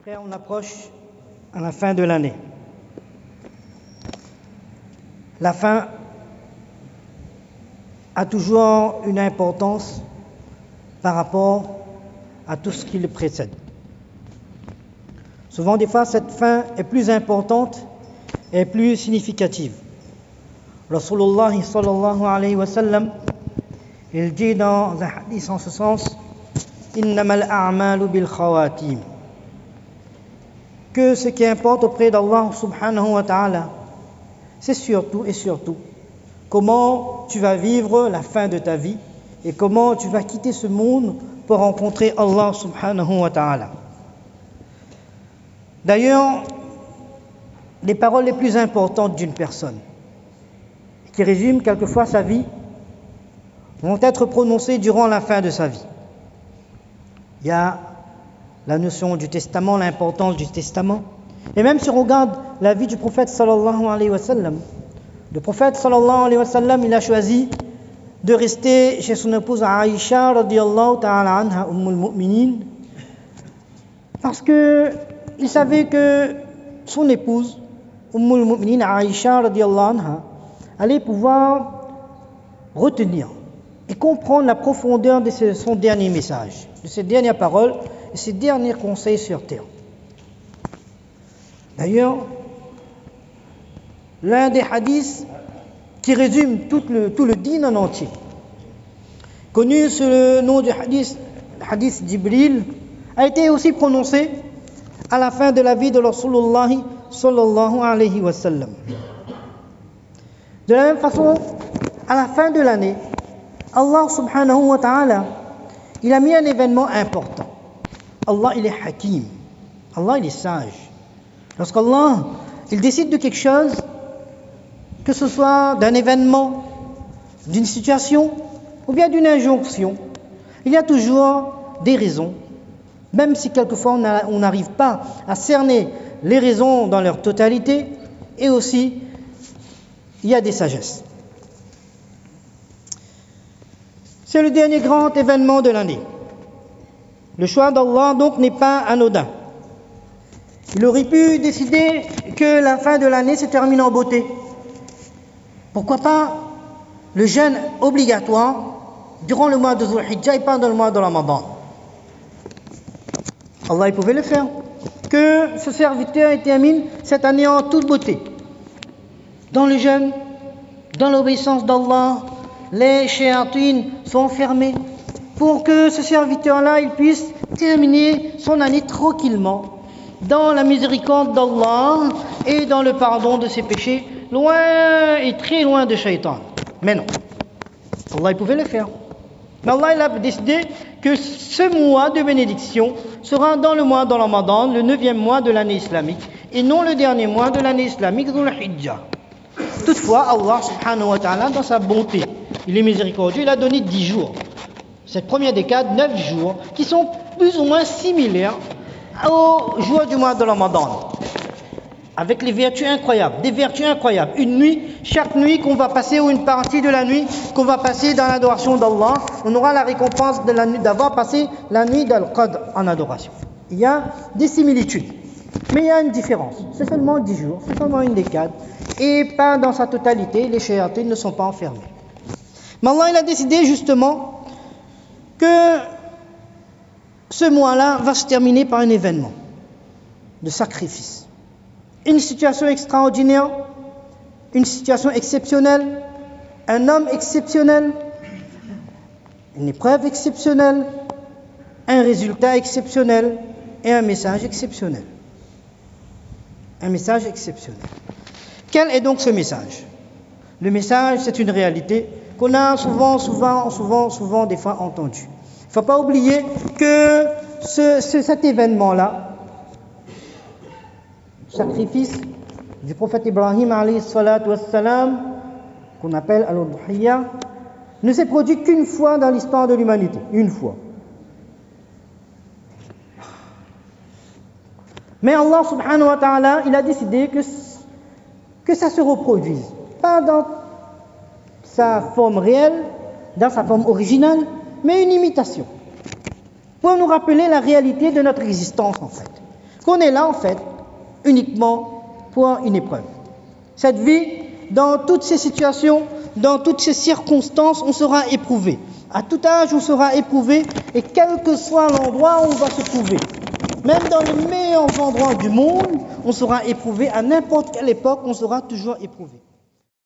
Frère, on approche à la fin de l'année. La fin a toujours une importance par rapport à tout ce qui le précède. Souvent, des fois, cette fin est plus importante et plus significative. Rasulullah sallallahu alayhi wa sallam, il dit dans un hadith en ce sens, innamal a'malu bil khawatim, que ce qui importe auprès d'Allah subhanahu wa ta'ala, c'est surtout comment tu vas vivre la fin de ta vie et comment tu vas quitter ce monde pour rencontrer Allah subhanahu wa ta'ala. D'ailleurs, les paroles les plus importantes d'une personne, qui résument quelquefois sa vie, vont être prononcées durant la fin de sa vie. Il y a la notion du testament, l'importance du testament. Et même si on regarde la vie du prophète sallallahu alayhi wa sallam, le prophète sallallahu alayhi wa sallam, il a choisi de rester chez son épouse Aïcha radiyallahu ta'ala anha, Ummul Mu'minin, parce qu'il savait que son épouse, Ummul Mu'minin Aïcha radiyallahu anha, allait pouvoir retenir et comprendre la profondeur de son dernier message, de ses dernières paroles et ses derniers conseils sur terre. D'ailleurs, l'un des hadiths qui résume tout le dîn en entier, connu sous le nom du hadith Jibril, a été aussi prononcé à la fin de la vie de Rasulullah sallallahu alayhi wa sallam. De la même façon, à la fin de l'année, Allah subhanahu wa ta'ala, il a mis un événement important. Allah, il est hakim. Allah, il est sage. Lorsqu'Allah, il décide de quelque chose, que ce soit d'un événement, d'une situation ou bien d'une injonction, il y a toujours des raisons, même si quelquefois on n'arrive pas à cerner les raisons dans leur totalité, et aussi il y a des sagesses. C'est le dernier grand événement de l'année. Le choix d'Allah donc n'est pas anodin. Il aurait pu décider que la fin de l'année se termine en beauté. Pourquoi pas le jeûne obligatoire durant le mois de Dhul Hijjah et pas dans le mois de Ramadan. Allah il pouvait le faire. Que ce serviteur termine cette année en toute beauté. Dans le jeûne, dans l'obéissance d'Allah, les shayatines sont fermés pour que ce serviteur-là il puisse terminer son année tranquillement dans la miséricorde d'Allah et dans le pardon de ses péchés, loin et très loin de Shaitan. Mais non, Allah il pouvait le faire. Mais Allah il a décidé que ce mois de bénédiction sera dans le mois de Ramadan, le 9e mois de l'année islamique, et non le dernier mois de l'année islamique, Dhul Hijjah. Toutefois, Allah subhanahu wa ta'ala, dans sa bonté, il est miséricordieux, il a donné 10 jours. Cette première décade, 9 jours, qui sont plus ou moins similaires aux jours du mois de Ramadan. Avec les vertus incroyables, des vertus incroyables. Une nuit, chaque nuit qu'on va passer, ou une partie de la nuit qu'on va passer dans l'adoration d'Allah, on aura la récompense de la nuit, d'avoir passé la nuit d'Al-Qadr en adoration. Il y a des similitudes, mais il y a une différence. C'est seulement 10 jours, c'est seulement une décade, et pas dans sa totalité, les shayatines ne sont pas enfermés. Mais Allah il a décidé justement que ce mois-là va se terminer par un événement de sacrifice. Une situation extraordinaire, une situation exceptionnelle, un homme exceptionnel, une épreuve exceptionnelle, un résultat exceptionnel et un message exceptionnel. Un message exceptionnel. Quel est donc ce message? Le message, c'est une réalité qu'on a souvent des fois entendu. Il ne faut pas oublier que cet événement-là, sacrifice du prophète Ibrahim alayhi salatu wassalam, qu'on appelle al-Udhiyya, ne s'est produit qu'une fois dans l'histoire de l'humanité. Une fois. Mais Allah subhanahu wa ta'ala, il a décidé que ça se reproduise. Pas dans sa forme réelle, dans sa forme originale, mais une imitation. Pour nous rappeler la réalité de notre existence en fait. qu'on est là en fait uniquement pour une épreuve. Cette vie, dans toutes ces situations, dans toutes ces circonstances, on sera éprouvé. À tout âge, on sera éprouvé, et quel que soit l'endroit où on va se trouver, même dans les meilleurs endroits du monde, on sera éprouvé. À n'importe quelle époque, on sera toujours éprouvé.